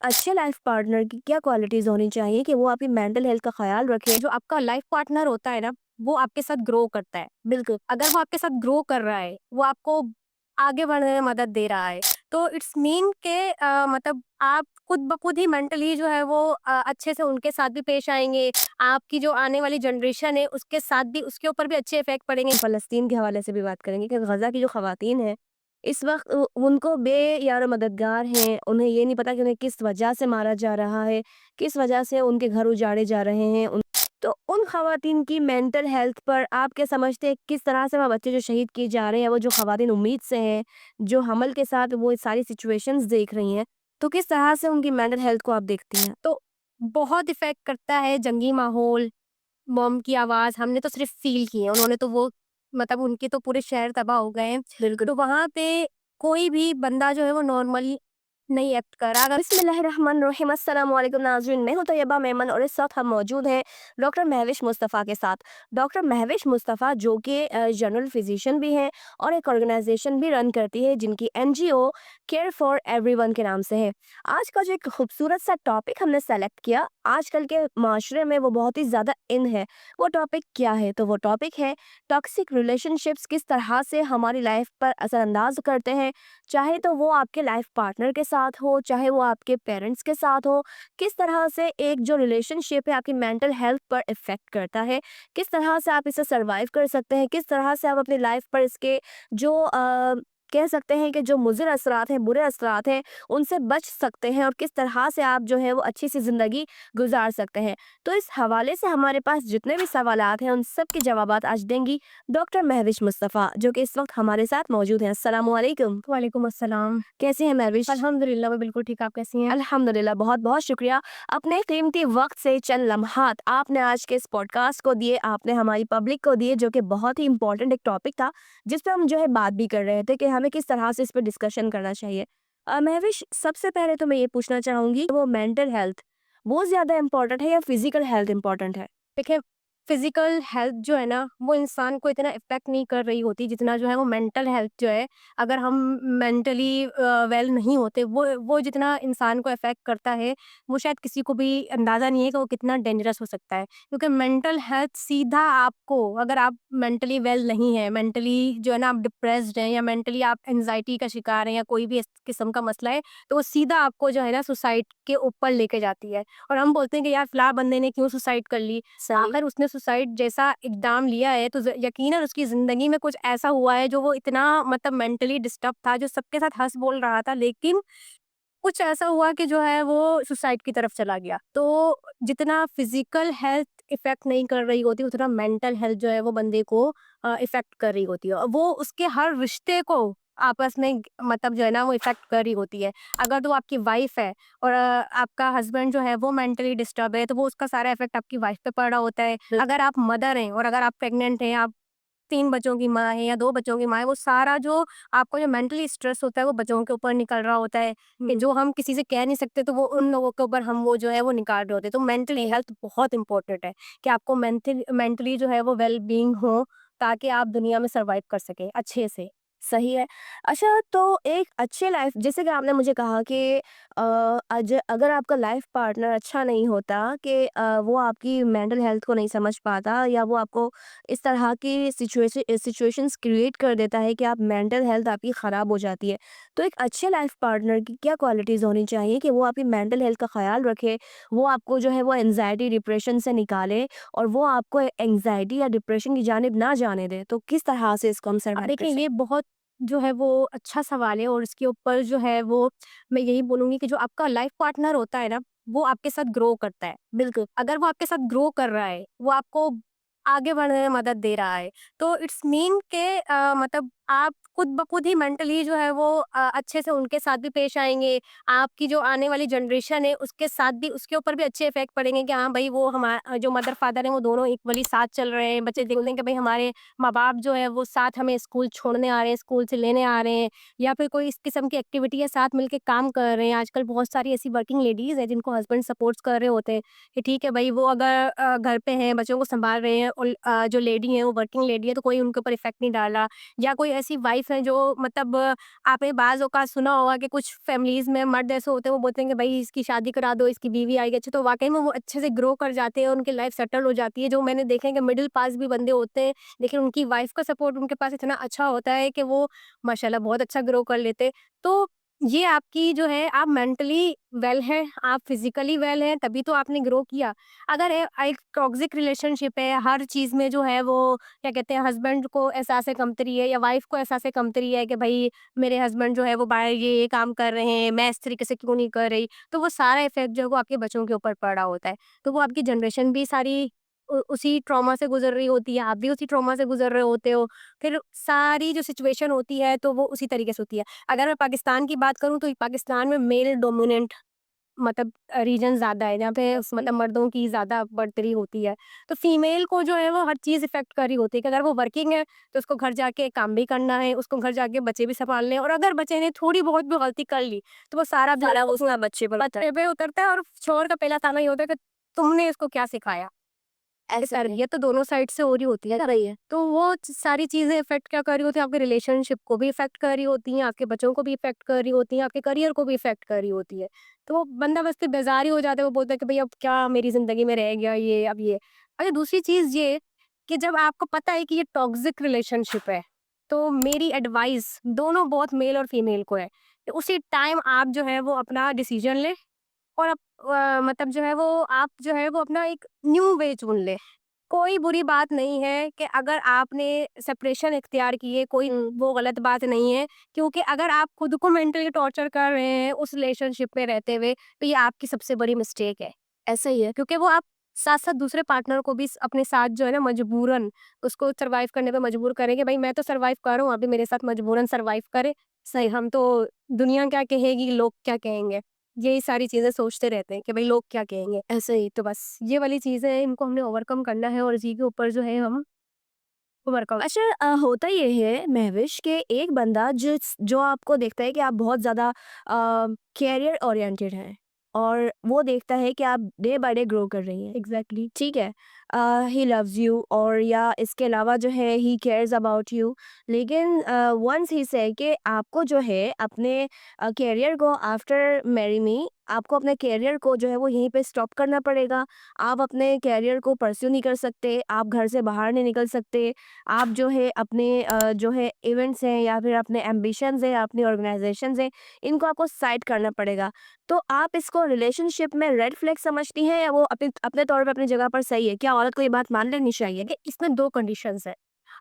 अच्छे life partner की क्या क्वालिटीज होनी चाहिए कि वो आपकी मेंटल हेल्थ का ख्याल रखे। जो आपका लाइफ पार्टनर होता है ना, वो आपके साथ ग्रो करता है। बिल्कुल। अगर वो आपके साथ ग्रो कर रहा है, वो आपको आगे बढ़ने में मदद दे रहा है, तो इट्स मीन के मतलब आप खुद ब खुद ही मेंटली जो है वो अच्छे से उनके साथ भी पेश आएँगे। आपकी जो आने वाली जनरेशन है, उसके साथ भी उसके ऊपर भी अच्छे इफ़ेक्ट पड़ेंगे। फ़लस्तीन के हवाले से भी बात करेंगे कि गज़ा की जो ख़वातीन हैं, इस वक़्त उनको बेयार मददगार हैं, उन्हें ये नहीं पता कि उन्हें किस वजह से मारा जा रहा है, किस वजह से उनके घर उजाड़े जा रहे हैं। तो उन ख़वातीन की मेंटल हेल्थ पर आप क्या समझते हैं, किस तरह से वो बच्चे जो शहीद किए जा रहे हैं, वो जो ख़वातीन उम्मीद से हैं, जो हमल के साथ वो ये सारी सिचुएशंस देख रही हैं, तो किस तरह से उनकी मेंटल हेल्थ को आप देखती हैं? तो बहुत इफ़ेक्ट करता है जंगी माहौल, बम की आवाज़ हमने तो सिर्फ़ फ़ील की है, उन्होंने तो वो मतलब उनके तो पूरे शहर तबाह हो गए हैं। बिल्कुल। तो वहाँ पे कोई भी बंदा जो है वो नॉर्मली नहीं एक्ट कर रहा। अगर बिस्मिल्लाहिर्रहमानिर्रहीम, अस्सलाम वालेकुम नाज़रीन, मैं हूं तैयबा मेमन और इस वक्त हम मौजूद हैं डॉक्टर महविश मुस्तफ़ा के साथ। डॉक्टर महविश मुस्तफ़ा जो कि जनरल फिजिशियन भी हैं और एक ऑर्गेनाइजेशन भी रन करती है जिनकी एनजीओ केयर फॉर एवरीवन के नाम से है। आज का जो एक खूबसूरत सा टॉपिक हमने सेलेक्ट किया, आजकल के माशरे में वो बहुत ही ज़्यादा इन है। वो टॉपिक क्या है? तो वो टॉपिक है टॉक्सिक रिलेशनशिप्स किस तरह से हमारी लाइफ पर असरअंदाज करते हैं, चाहे तो वो आपके लाइफ पार्टनर के साथ हो, चाहे वो आपके पेरेंट्स के साथ हो। किस तरह से एक जो रिलेशनशिप है आपकी मेंटल हेल्थ पर इफ़ेक्ट करता है, किस तरह से आप इसे सर्वाइव कर सकते हैं, किस तरह से आप अपनी लाइफ पर इसके जो कह सकते हैं कि जो मुज़िर असरात हैं, बुरे असरात हैं, उनसे बच सकते हैं और किस तरह से आप जो है वो अच्छी-सी ज़िंदगी गुज़ार सकते हैं। तो इस हवाले से हमारे पास जितने भी सवालात हैं, उन सब के जवाबात आज देंगी डॉक्टर महविश मुस्तफ़ा, जो कि इस वक्त हमारे साथ मौजूद हैं। अस्सलामु अलैकुम। वालेकुम अस्सलाम। कैसी हैं महविश? अल्हम्दुलिल्लाह मैं बिल्कुल ठीक, आप कैसी हैं? अल्हम्दुलिल्लाह, बहुत-बहुत शुक्रिया। अपने कीमती वक़्त से चंद लम्हात आपने आज के इस पॉडकास्ट को दिए, आपने हमारी पब्लिक को दिए, जो कि बहुत ही इम्पोर्टेंट एक टॉपिक था, जिस पे हम जो है बात भी कर रहे थे कि हमें किस तरह से इस पे डिस्कशन करना चाहिए। महविश, सबसे पहले तो मैं ये पूछना चाहूँगी, वो मेंटल हेल्थ, वो ज़्यादा इम्पोर्टेंट है या फिज़िकल हेल्थ इम्पोर्टेंट है? देखिए, फिज़िकल हेल्थ जो है ना, वो इंसान को इतना इफ़ेक्ट नहीं कर रही होती, जितना जो है वो मेंटल हेल्थ जो है, अगर हम मेंटली वेल नहीं होते, वो जितना इंसान को इफ़ेक्ट करता है, वो शायद किसी को भी अंदाज़ा नहीं है कि वो कितना डेंजरस हो सकता है। क्योंकि मेंटल हेल्थ सीधा आपको, अगर आप मेंटली वेल नहीं हैं, मेंटली जो है ना आप डिप्रेस्ड हैं या मेंटली आप एंग्ज़ायटी का शिकार हैं या कोई भी इस किस्म का मसला है, तो वो सीधा आपको जो है ना सुसाइड के ऊपर लेके जाती है। और हम बोलते हैं कि यार फ़लाँ बंदे ने क्यों सुसाइड कर ली? सही। आखिर उसने सुसाइड जैसा इक़दाम लिया है तो ज़ यकीनन उसकी ज़िंदगी में कुछ ऐसा हुआ है जो वो इतना मतलब मेंटली डिस्टर्ब था, जो सबके साथ हँस बोल रहा था, लेकिन कुछ ऐसा हुआ कि जो है वो सुसाइड की तरफ चला गया। तो जितना फ़िज़िकल हेल्थ इफ़ेक्ट नहीं कर रही होती, उतना मेंटल हेल्थ जो है वो बंदे को इफ़ेक्ट कर रही होती है। और वो उसके हर रिश्ते को आपस में मतलब जो है ना वो इफ़ेक्ट कर रही होती है। अगर तो आपकी वाइफ़ है और आपका हस्बैंड जो है वो मेंटली डिस्टर्ब है, तो वो उसका सारा इफ़ेक्ट आपकी वाइफ़ पे पड़ रहा होता है। अगर आप मदर हैं और अगर आप प्रेग्नेंट हैं, आप 3 बच्चों की माँ है या 2 बच्चों की माँ है, वो सारा जो आपको जो मेंटली स्ट्रेस होता है, वो बच्चों के ऊपर निकल रहा होता है, कि हुँ। जो हम किसी से कह नहीं सकते, तो वो उन लोगों के ऊपर हम वो जो है वो निकाल रहे होते हैं। तो मेंटली हेल्थ बहुत इम्पोर्टेंट है कि आपको मेंटली जो है वो वेल बीइंग हो, ताकि आप दुनिया में सर्वाइव कर सकें अच्छे से। सही है। अच्छा, तो एक अच्छे लाइफ, जैसे कि आपने मुझे कहा कि अगर आपका लाइफ पार्टनर अच्छा नहीं होता कि वो आपकी मेंटल हेल्थ को नहीं समझ पाता या वो आपको इस तरह की सिचुएशंस क्रिएट कर देता है कि आप मेंटल हेल्थ आपकी ख़राब हो जाती है। तो एक अच्छे लाइफ पार्टनर की क्या क्वालिटीज़ होनी चाहिए कि वो आपकी मेंटल हेल्थ का ख़्याल रखे, वो आपको जो है वो एंग्ज़ायटी, डिप्रेशन से निकाले और वो आपको एंग्ज़ायटी या डिप्रेशन की जानिब ना जाने दे। तो किस तरह से इसको हम सर्वाइव कर देखिए, सकते ये बहुत जो है वो अच्छा सवाल है और इसके ऊपर जो है वो मैं यही बोलूँगी कि जो आपका लाइफ पार्टनर होता है ना, वो आपके साथ ग्रो करता है। हैं? बिल्कुल। अगर वो आपके साथ ग्रो कर रहा है, वो आपको आगे बढ़ने में मदद दे रहा है, तो इट्स मीन के मतलब आप खुद ब खुद ही मेंटली जो है वो अच्छे से उनके साथ भी पेश आएँगे। आपकी जो आने वाली जनरेशन है, उसके साथ भी उसके ऊपर भी अच्छे इफ़ेक्ट पड़ेंगे कि हाँ भाई, वो जो मदर-फादर हैं, वो दोनों इक्वली साथ चल रहे हैं। बच्चे देखते बिल्कुल। हैं कि भाई हमारे माँ-बाप जो है वो साथ हमें स्कूल छोड़ने आ रहे हैं, स्कूल से लेने आ रहे हैं, या फिर कोई इस किस्म की एक्टिविटी है, साथ मिलके काम कर रहे हैं। आजकल बहुत सारी ऐसी वर्किंग लेडीज़ हैं, जिनको हस्बैंड सपोर्ट्स कर रहे होते हैं। कि ठीक है भाई, वो अगर घर पे हैं, बच्चों को सँभाल रहे हैं और जो लेडी है वो वर्किंग लेडी है, तो कोई उनके ऊपर इफ़ेक्ट नहीं डाल रहा, या कोई ऐसी वाइफ़ हैं जो मतलब आपने बाज़ औक़ात सुना होगा कि कुछ फैमिलीज़ में मर्द ऐसे होते हैं, वो बोलते हैं कि भई इसकी शादी करा दो, इसकी बीवी आएगी अच्छी, तो वाक़ई में वो अच्छे से ग्रो कर जाते हैं और उनकी लाइफ़ सेटल हो जाती है। जो मैंने देखे हैं कि मिडल पास भी बंदे होते हैं, लेकिन उनकी वाइफ़ का सपोर्ट उनके पास इतना अच्छा होता है कि वो माशाल्लाह बहुत अच्छा ग्रो कर लेते। तो ये आपकी जो है, आप मेंटली वेल हैं, आप फिज़िकली वेल हैं, तभी तो आपने ग्रो किया। अगर एक टॉक्सिक रिलेशनशिप है, हर चीज़ में जो है वो क्या कहते हैं, हस्बैंड को एहसास कमतरी है या वाइफ़ को एहसास कमतरी है कि भई मेरे हस्बैंड जो है वो बाहर ये काम कर रहे हैं, मैं इस तरीके से क्यों नहीं कर रही? तो वो सारा इफ़ेक्ट जो है वो आपके बच्चों के ऊपर पड़ रहा होता है। तो वो आपकी जनरेशन भी सारी उसी ट्रॉमा से गुज़र रही होती है, आप भी उसी ट्रॉमा से गुज़र रहे होते हो। फिर सारी जो सिचुएशन होती है तो वो उसी तरीके से होती है। अगर मैं पाकिस्तान की बात करूँ तो पाकिस्तान में मेल डोमिनेंट मतलब रीजन ज़्यादा है, जहाँ पे मतलब मर्दों की ज़्यादा बढ़ोतरी होती है। तो फीमेल को जो है वो हर चीज़ इफ़ेक्ट कर रही होती है कि अगर वो वर्किंग है तो उसको घर जाके काम भी करना है, उसको घर जाके बच्चे भी सँभालने हैं, और अगर बच्चे ने थोड़ी बहुत भी गलती कर ली तो वो सारा सारा ब्लेम उसका बच्चे पर होता है। बच्चे पे उतरता है, और शौहर का पहला ताना ये होता है कि तुमने इसको क्या सिखाया? ये ऐसा है, तरबियत तो दोनों साइड से हो रही होती है। कर रही है। तो वो सारी चीज़ें इफ़ेक्ट क्या कर रही होती हैं, आपके रिलेशनशिप को भी इफ़ेक्ट कर रही होती हैं, आपके बच्चों को भी इफ़ेक्ट कर रही होती हैं, आपके करियर को भी इफ़ेक्ट कर रही होती है। तो वो बंदा बस फिर बेज़ार ही हो जाता है, वो बोलता है कि भई अब क्या मेरी ज़िंदगी में रह गया ये, अब ये। अच्छा, दूसरी चीज़ ये कि जब आपको पता है कि ये टॉक्सिक रिलेशनशिप है, तो मेरी एडवाइस दोनों बोथ मेल और फीमेल को है कि उसी टाइम आप जो है वो अपना डिसीज़न लें, और मतलब जो है वो आप जो है वो अपना एक न्यू वे चुन लें। कोई बुरी बात नहीं है कि अगर आपने सेपरेशन इख्तियार की है, कोई वो गलत बात नहीं है, क्योंकि अगर आप खुद को मेंटली टॉर्चर कर रहे हैं उस रिलेशनशिप में रहते हुए, तो ये आपकी सबसे बड़ी मिस्टेक है। ऐसा ही है। क्योंकि वो आप साथ-साथ दूसरे पार्टनर को भी अपने साथ जो है ना मजबूरन उसको सर्वाइव करने पे मजबूर करें कि भाई मैं तो सर्वाइव कर रहा हूँ, आप भी मेरे साथ मजबूरन सर्वाइव करें। सही, हम तो दुनिया क्या कहेगी, लोग क्या कहेंगे? यही सारी चीज़ें सोचते रहते हैं कि भाई लोग क्या कहेंगे? ऐसा ही। तो बस ये वाली चीज़ें हैं, इनको हमने ओवरकम करना है और इसी के ऊपर जो है हम वर्कआउट। अच्छा, होता ये है महविश कि एक बंदा जो आपको देखता है कि आप बहुत ज़्यादा कैरियर ओरिएंटेड हैं और वो देखता है कि आप डे बाय डे ग्रो कर रही हैं। एग्ज़ैक्टली। ठीक है, ही लव्स यू और या इसके अलावा जो है ही केयर्स अबाउट यू, लेकिन वंस ही से कि आपको जो है अपने कैरियर को आफ्टर मैरी मी आपको अपने कैरियर को जो है वो यहीं पे स्टॉप करना पड़ेगा। आप अपने कैरियर को परस्यू नहीं कर सकते, आप घर से बाहर नहीं निकल सकते, आप जो है अपने जो है इवेंट्स हैं या फिर अपने एम्बिशंस हैं, अपनी ऑर्गेनाइजेशंस हैं, इनको आपको साइड करना पड़ेगा। तो आप इसको रिलेशनशिप में रेड फ्लैग समझती हैं या वो अपने अपने तौर पे अपनी जगह पर सही है? क्या औरत को ये बात मान लेनी चाहिए? देखिए, इसमें 2 कंडीशंस हैं।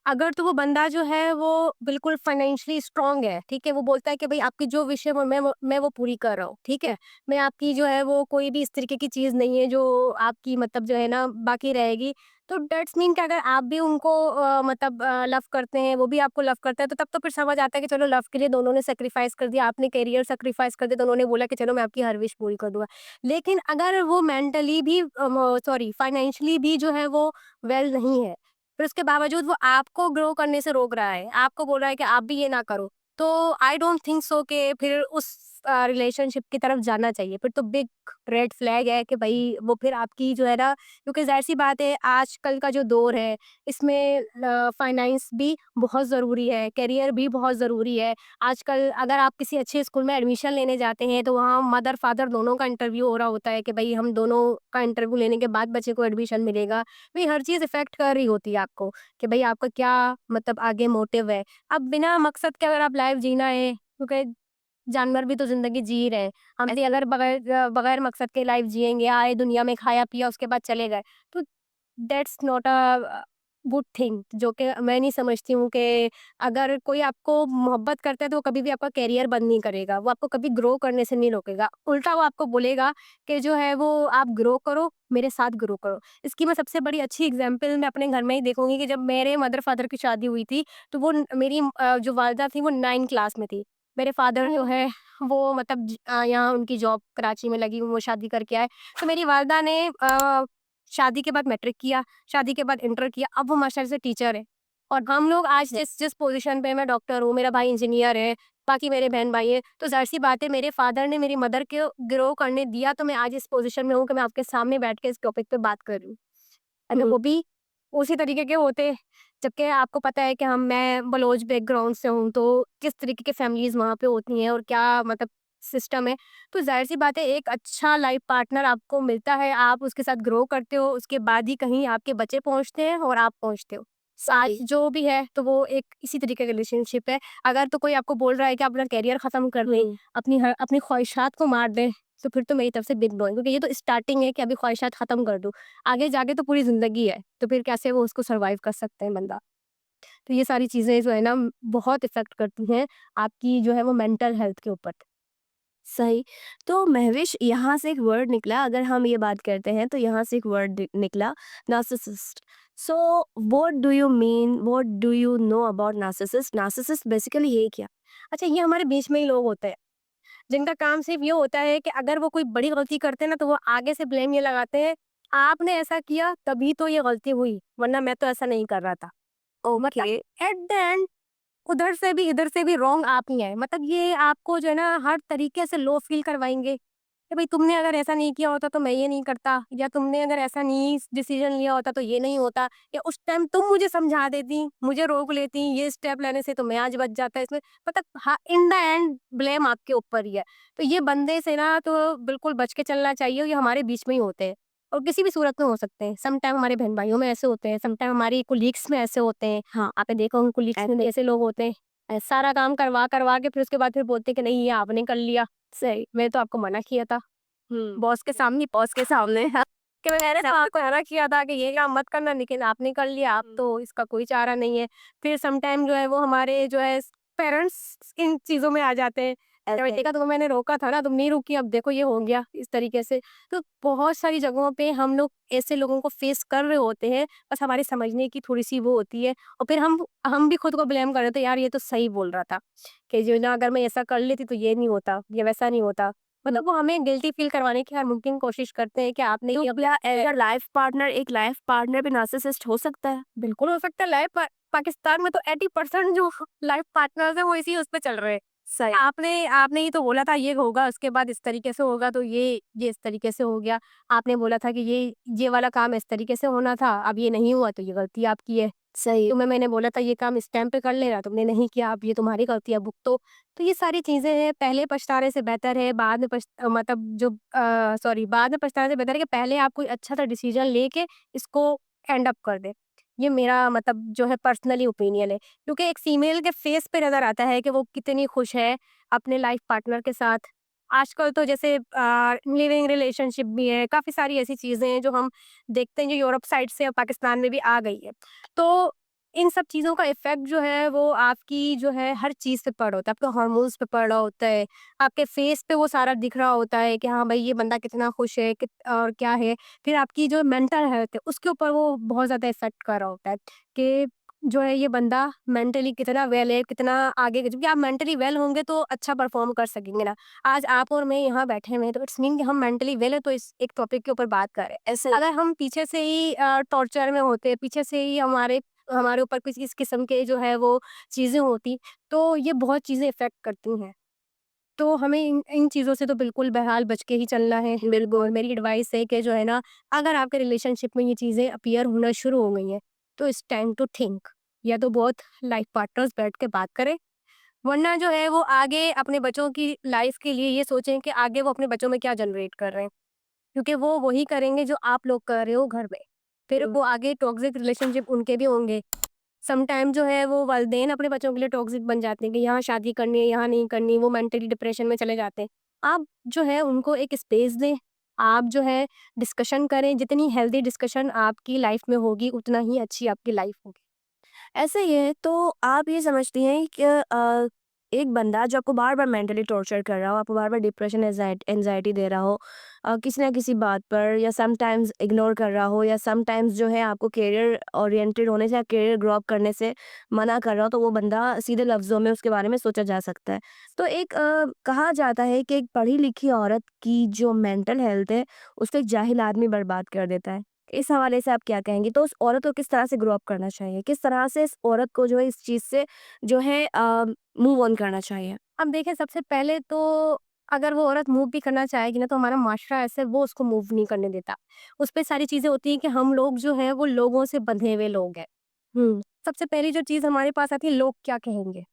अगर तो वो बंदा जो है वो बिल्कुल फाइनेंशियली स्ट्रॉन्ग है, ठीक है? वो बोलता है कि भई आपकी जो विश है वो मैं वो पूरी कर रहा हूँ, ठीक है? मैं आपकी जो है वो कोई भी इस तरीके की चीज़ नहीं है जो आपकी मतलब जो है ना बाकी रहेगी। तो दैट्स मीन कि अगर आप भी उनको मतलब लव करते हैं, वो भी आपको लव करता है, तो तब तो फिर समझ आता है कि चलो लव के लिए दोनों ने सैक्रिफाइस कर दिया, आपने करियर सैक्रिफाइस कर दिया, तो उन्होंने बोला कि चलो मैं आपकी हर विश पूरी कर दूँगा। लेकिन अगर वो मेंटली भी सॉरी फाइनेंशियली भी जो है वो वेल नहीं है, फिर उसके बावजूद वो आपको ग्रो करने से रोक रहा है, आपको बोल रहा है कि आप भी ये ना करो, तो आई डोंट थिंक सो कि फिर उस रिलेशनशिप की तरफ जाना चाहिए। फिर तो बिग रेड फ्लैग है कि भई वो फिर आपकी जो है ना, क्योंकि ज़ाहिर-सी बात है आजकल का जो दौर है, इसमें फाइनेंस भी बहुत ज़रूरी है, करियर भी बहुत ज़रूरी है। आजकल अगर आप किसी अच्छे स्कूल में एडमिशन लेने जाते हैं, तो वहाँ मदर-फादर दोनों का इंटरव्यू हो रहा होता है कि भई हम दोनों का इंटरव्यू लेने के बाद बच्चे को एडमिशन मिलेगा। भई हर चीज़ इफ़ेक्ट कर रही होती है आपको कि भई आपका क्या मतलब आगे मोटिव है। अब बिना मकसद के अगर आप लाइफ़ जीना है, क्योंकि जानवर भी तो ज़िंदगी जी रहे हैं। हम भी अगर बगैर मकसद के लाइफ़ जिएँगे, आए दुनिया में खाया-पिया उसके बाद चले गए, तो दैट्स नॉट गुड थिंग, जो कि मैं नहीं समझती हूँ कि अगर कोई आपको मोहब्बत करता है तो वो कभी भी आपका करियर बंद नहीं करेगा, वो आपको कभी ग्रो करने से नहीं रोकेगा। उल्टा वो आपको बोलेगा कि जो है वो आप ग्रो करो, मेरे साथ ग्रो करो। इसकी मैं सबसे बड़ी अच्छी एग्ज़ाम्पल मैं अपने घर में ही देखूँगी कि जब मेरे मदर-फादर की शादी हुई थी, तो वो मेरी जो वालिदा थी वो 9 क्लास में थी। मेरे फादर जो है वो मतलब यहाँ उनकी जॉब कराची में लगी, वो शादी करके आए। तो मेरी वालिदा ने शादी के बाद मैट्रिक किया, शादी के बाद इंटर किया, अब वो माशाल्लाह से टीचर है। और हम लोग आज जिस जिस पोज़ीशन पे, मैं डॉक्टर हूँ, मेरा भाई इंजीनियर है, बाकी मेरे बहन-भाई हैं, तो ज़ाहिर-सी बात है मेरे फादर ने मेरी मदर को ग्रो करने दिया, तो मैं आज इस पोज़ीशन में हूँ कि मैं आपके सामने बैठ के इस टॉपिक पे बात कर रही हूँ। हुँ, वो भी उसी तरीके के होते। जबकि आपको पता है कि मैं बलोच बैकग्राउंड से हूँ, तो किस तरीके की फैमिलीज़ वहाँ पे होती हैं और क्या मतलब सिस्टम है। तो ज़ाहिर-सी बात है, एक अच्छा लाइफ़ पार्टनर आपको मिलता है, आप उसके साथ ग्रो करते हो, उसके बाद ही कहीं आपके बच्चे पहुँचते हैं और आप पहुँचते हो। आज सही। जो भी है तो वो एक इसी तरीके का रिलेशनशिप है। अगर तो कोई आपको बोल रहा है कि आप अपना करियर ख़त्म कर दें, हुँ। अपनी ख्वाहिशात को मार दें, तो फिर तो मेरी तरफ से बिग नो है, क्योंकि ये तो स्टार्टिंग है कि अभी ख्वाहिशात ख़त्म कर दूँ। आगे जाके तो पूरी ज़िंदगी है, तो फिर कैसे वो उसको सर्वाइव कर सकते हैं बंदा। तो ये सारी चीज़ें जो है ना बहुत इफ़ेक्ट करती हैं आपकी जो है वो मेंटल हेल्थ के ऊपर। सही। तो महविश यहाँ से एक वर्ड निकला, अगर हम ये बात करते हैं तो यहाँ से एक वर्ड निकला, narcissist. So what do you mean, what do you know about narcissist? Narcissist basically है क्या? अच्छा, ये हमारे बीच में ही लोग होते हैं, जिनका काम सिर्फ़ ये होता है कि अगर वो कोई बड़ी गलती करते हैं ना, तो वो आगे से ब्लेम ये लगाते हैं, आपने ऐसा किया तभी तो ये गलती हुई, वरना मैं तो ऐसा नहीं कर रहा था। मतलब ओके। एट द एंड उधर से भी इधर से भी रॉन्ग आप ही हैं। मतलब ये आपको जो है ना हर तरीके से लो फ़ील करवाएँगे कि भाई तुमने अगर ऐसा नहीं किया होता तो मैं ये नहीं करता, या तुमने अगर ऐसा नहीं डिसीज़न लिया होता तो ये नहीं होता, या उस टाइम तुम मुझे समझा देती, मुझे रोक लेती, ये स्टेप लेने से तो मैं आज बच जाता इसमें। मतलब हाँ, इन द एंड ब्लेम आपके ऊपर ही है। तो ये बंदे से ना तो बिल्कुल बच के चलना चाहिए, और ये हमारे बीच में ही होते हैं और किसी भी सूरत में हो सकते हैं। सम टाइम हमारे बहन-भाइयों में ऐसे होते हैं, सम टाइम हमारी कोलीग्स में ऐसे होते हैं। हाँ। आपने देखा होगा कोलीग्स में ऐसे लोग होते हैं, सारा काम करवा के फिर उसके बाद फिर बोलते हैं कि नहीं ये आपने कर लिया। सही। मैंने तो आपको मना किया था। हुँ। बॉस के सामने बॉस के सामने। हाँ। कि मैंने तो आपको मना किया था कि ये काम मत करना, लेकिन आपने कर लिया, अब हुँ। तो इसका कोई चारा नहीं है। फिर सम टाइम जो है वो हमारे जो है पेरेंट्स इन चीज़ों में आ जाते हैं। अरे ऐसे। देखा, तुम्हें मैंने रोका था ना, तुम नहीं रुकी, अब देखो ये हो गया, इस तरीके से। तो बहुत सारी जगहों पे हम लोग ऐसे लोगों को फेस कर रहे होते हैं, बस हमारी समझने की थोड़ी-सी वो होती है, और फिर हम भी खुद को ब्लेम कर देते हैं, यार ये तो सही बोल रहा था, कि जो ना अगर मैं ऐसा कर लेती तो ये नहीं होता, ये वैसा नहीं होता। मतलब वो हमें गिल्टी फ़ील करवाने की हर मुमकिन कोशिश करते हैं कि आपने तो ये क्या एज़ अ लाइफ़ पार्टनर एक लाइफ़ पार्टनर भी नार्सिसिस्ट हो सकता है? बिल्कुल हो सकता है। लाइफ पाकिस्तान में तो 80% जो लाइफ पार्टनर्स हैं वो इसी उस पे चल रहे हैं। सही। आपने आपने ही तो बोला था ये होगा, उसके बाद इस तरीके से होगा, तो ये इस तरीके से हो गया। आपने बोला था कि ये वाला काम इस तरीके से होना था, अब ये नहीं हुआ तो ये गलती आपकी है। सही। तुम्हें मैंने बोला था ये काम इस टाइम पे कर लेना, तुमने नहीं किया, अब ये तुम्हारी गलती है, भुगतो। तो ये सारी चीज़ें हैं, पहले पछताने से बेहतर है बाद में मतलब जो सॉरी, बाद में पछताने से बेहतर है कि पहले आप कोई अच्छा सा डिसीज़न लेके इसको एंड अप कर दें। ये मेरा मतलब जो है पर्सनली ओपिनियन है। क्योंकि एक फीमेल के फेस पे नज़र आता है कि वो कितनी खुश है अपने लाइफ पार्टनर के साथ। आजकल तो जैसे लिविंग रिलेशनशिप भी है, काफ़ी सारी ऐसी चीज़ें हैं जो हम देखते हैं जो यूरोप साइड से अब पाकिस्तान में भी आ गई है। तो इन सब चीज़ों का इफ़ेक्ट जो है वो आपकी जो है हर चीज़ पे पड़ होता है, आपके हार्मोन्स पे पड़ रहा होता है, आपके फेस पे वो सारा दिख रहा होता है कि हाँ भाई ये बंदा कितना खुश है और क्या है। फिर आपकी जो मेंटल हेल्थ है उसके ऊपर वो बहुत ज़्यादा इफ़ेक्ट कर रहा होता है कि जो है ये बंदा मेंटली कितना वेल है, कितना आगे, जबकि आप मेंटली वेल होंगे तो अच्छा परफ़ॉर्म कर सकेंगे ना। आज आप और मैं यहाँ बैठे हुए हैं तो इट्स मीन कि हम मेंटली वेल है, तो इस एक टॉपिक के ऊपर बात कर रहे हैं। ऐसे। अगर हम पीछे से ही टॉर्चर में होते, पीछे से ही हमारे हमारे ऊपर कुछ इस किस्म के जो है वो चीज़ें होती, तो ये बहुत चीज़ें इफ़ेक्ट करती हैं। तो हमें इन इन चीज़ों से तो बिल्कुल बहरहाल बच के ही चलना है। और बिल्कुल। मेरी एडवाइस है कि जो है ना, अगर आपके रिलेशनशिप में ये चीज़ें अपीयर होना शुरू हो गई हैं, तो इट्स टाइम टू थिंक। या तो बोथ लाइफ पार्टनर्स बैठ के बात करें, वरना जो है वो आगे अपने बच्चों की लाइफ के लिए ये सोचें कि आगे वो अपने बच्चों में क्या जनरेट कर रहे हैं। क्योंकि वो वही करेंगे जो आप लोग कर रहे हो घर में। फिर हुँ। वो आगे टॉक्सिक रिलेशनशिप उनके भी होंगे। सम टाइम जो है वो वालिदैन अपने बच्चों के लिए टॉक्सिक बन जाते हैं कि यहाँ शादी करनी है, यहाँ नहीं करनी, वो मेंटली डिप्रेशन में चले जाते हैं। आप जो है उनको एक स्पेस दें, आप जो है डिस्कशन करें, जितनी हेल्दी डिस्कशन आपकी लाइफ में होगी, उतना ही अच्छी आपकी लाइफ होगी। ऐसे ही है, तो आप ये समझती हैं कि एक बंदा जो आपको बार-बार मेंटली टॉर्चर कर रहा हो, आपको बार-बार डिप्रेशन, एंग्ज़ायटी दे रहा हो, किसी न किसी बात पर, या समटाइम्स इग्नोर कर रहा हो, या समटाइम्स जो है आपको करियर ओरिएंटेड होने से या करियर ग्रो अप करने से मना कर रहा हो, तो वो बंदा सीधे लफ्ज़ों में उसके बारे में सोचा जा सकता है। तो एक कहा जाता है कि एक पढ़ी-लिखी औरत की जो मेंटल हेल्थ है, उसको एक जाहिल आदमी बर्बाद कर देता है। इस हवाले से आप क्या कहेंगी? तो उस औरत को किस तरह से ग्रो अप करना चाहिए? किस तरह से इस औरत को जो है इस चीज़ से जो है मूव ऑन करना चाहिए? अब देखें, सबसे पहले तो अगर वो औरत मूव भी करना चाहेगी ना, तो हमारा माशरा ऐसे वो उसको मूव नहीं करने देता। उसपे सारी चीज़ें होती हैं कि हम लोग जो हैं वो लोगों से बंधे हुए लोग हैं। सबसे पहली जो चीज़ हमारे पास आती है, लोग क्या कहेंगे?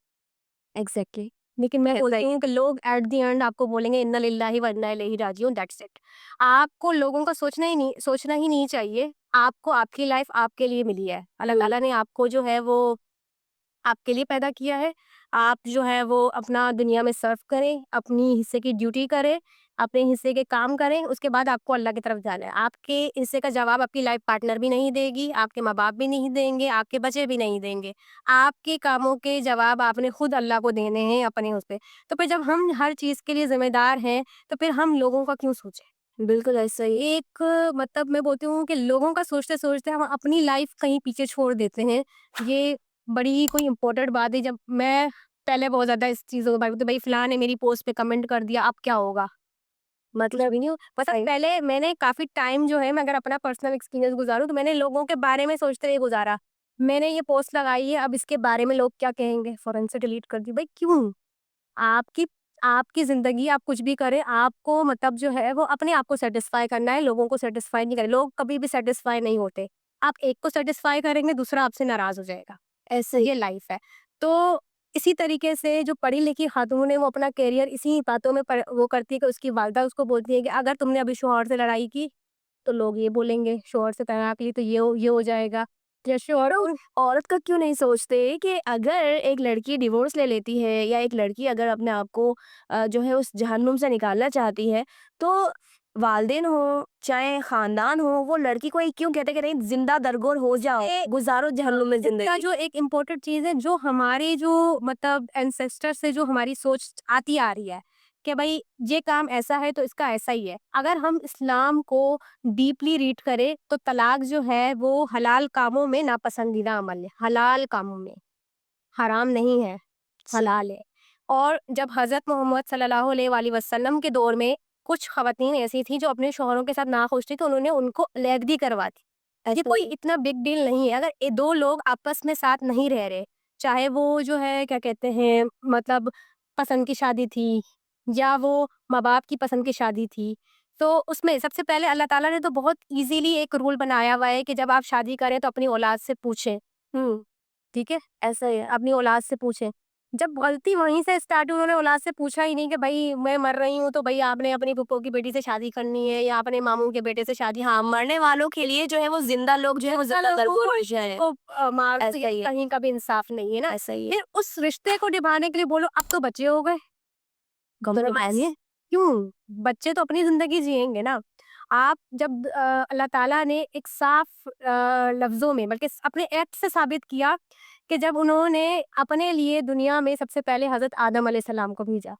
एग्ज़ैक्टली। लेकिन मैं बोलती लाइक हूँ कि लोग एट द एंड आपको बोलेंगे इन्ना लिल्लाहि व इन्ना इलैहि राजिऊन, दैट्स इट। आपको लोगों का सोचना ही नहीं चाहिए। आपको आपकी लाइफ़ आपके लिए मिली है। अल्लाह ताला ने आपको जो है वो आपके लिए पैदा किया है। आप जो है वो अपना दुनिया में सर्व करें, अपनी हिस्से की ड्यूटी करें, अपने हिस्से के काम करें, उसके बाद आपको अल्लाह की तरफ जाना है। आपके हिस्से का जवाब आपकी लाइफ पार्टनर भी नहीं देगी, आपके माँ-बाप भी नहीं देंगे, आपके बच्चे भी नहीं देंगे। आपके कामों के जवाब आपने खुद अल्लाह को देने हैं अपने उस पे। तो फिर जब हम हर चीज़ के लिए ज़िम्मेदार हैं, तो फिर हम लोगों का क्यों सोचें? बिल्कुल ऐसा ही। एक मतलब मैं बोलती हूँ कि लोगों का सोचते-सोचते हम अपनी लाइफ कहीं पीछे छोड़ देते हैं। ये बड़ी ही कोई इम्पोर्टेंट बात है। जब मैं पहले बहुत ज़्यादा इस चीज़ों के बारे में, तो भाई फलाँ ने मेरी पोस्ट पे कमेंट कर दिया, अब क्या होगा? कुछ मतलब भी नहीं हो पता सही। पहले मैंने काफ़ी टाइम जो है, मैं अगर अपना पर्सनल एक्सपीरियंस गुज़ारूँ, तो मैंने लोगों के बारे में सोचते हुए गुज़ारा। मैंने ये पोस्ट लगाई है, अब इसके बारे में लोग क्या कहेंगे? फ़ौरन से डिलीट कर दी। भाई क्यों? आपकी आपकी ज़िंदगी, आप कुछ भी करें, आपको मतलब जो है वो अपने आप को सैटिस्फाई करना है, लोगों को सैटिस्फाई नहीं करना। लोग कभी भी सैटिस्फाई नहीं होते। आप एक को सैटिस्फाई करेंगे, दूसरा आपसे नाराज़ हो जाएगा। ऐसे ही। ये लाइफ़ है। तो इसी तरीके से जो पढ़ी-लिखी खातून है, वो अपना करियर इसी बातों में वो करती है कि उसकी वालिदा उसको बोलती है कि अगर तुमने अभी शौहर से लड़ाई की, तो लोग ये बोलेंगे, शौहर से तलाक ली तो ये हो जाएगा। या शौहर तो औरत का क्यों नहीं सोचते कि अगर एक लड़की डिवोर्स ले लेती है या एक लड़की अगर अपने आप को जो है उस जहन्नुम से निकालना चाहती है, तो वालिदैन हो, चाहे ख़ानदान हो, वो लड़की को ये क्यों कहते हैं कि नहीं ज़िंदा दरगोर हो जाओ, ए गुज़ारो जहन्नुम में इसका ज़िंदगी। जो एक इम्पोर्टेंट चीज़ है, जो हमारे जो मतलब एंसेस्टर से जो हमारी सोच आती आ रही है कि भाई ये काम ऐसा है तो इसका ऐसा ही है। अगर हम इस्लाम को डीपली रीड करें, तो तलाक जो है वो हलाल कामों में नापसंदीदा अमल है, हलाल कामों में, हराम नहीं है, हलाल है। और जब हज़रत मोहम्मद सल्लल्लाहु अलैहि वसल्लम के दौर में कुछ ख़वातीन ऐसी थी जो अपने शौहरों के साथ नाखुश थी, तो उन्होंने उनको अलहदगी करवा दी। ये ऐसे कोई ही। इतना बिग डील नहीं है। अगर 2 लोग आपस में साथ नहीं रह रहे, चाहे वो जो है क्या कहते हैं मतलब पसंद की शादी थी या वो माँ-बाप की पसंद की शादी थी, तो उसमें सबसे पहले अल्लाह ताला ने तो बहुत ईज़िली एक रूल बनाया हुआ है कि जब आप शादी करें तो अपनी औलाद से पूछें, हुँ, ठीक है? ऐसा ही है। अपनी औलाद से पूछें। जब गलती वहीं से स्टार्ट हुई, उन्होंने औलाद से पूछा ही नहीं कि भई मैं मर रही हूँ, तो भई आपने अपनी फूफो की बेटी से शादी करनी है या अपने मामू के बेटे से शादी। हाँ, मरने वालों के लिए जो है वो ज़िंदा लोग जो है वो ज़िंदा दरगोर हो जाएँ। को मार तो ऐसा ये ही है, कहीं का भी इंसाफ नहीं है ना। ऐसा ही है। फिर उस रिश्ते को निभाने के लिए बोलो अब तो बच्चे हो गए, कॉम्प्रोमाइज़। मानिए क्यों? बच्चे तो अपनी ज़िंदगी जिएँगे ना। आप जब अल्लाह ताला ने एक साफ लफ्ज़ों में बल्कि अपने एक्ट से साबित किया कि जब उन्होंने अपने लिए दुनिया में सबसे पहले हज़रत आदम अलैहिस्सलाम को भेजा,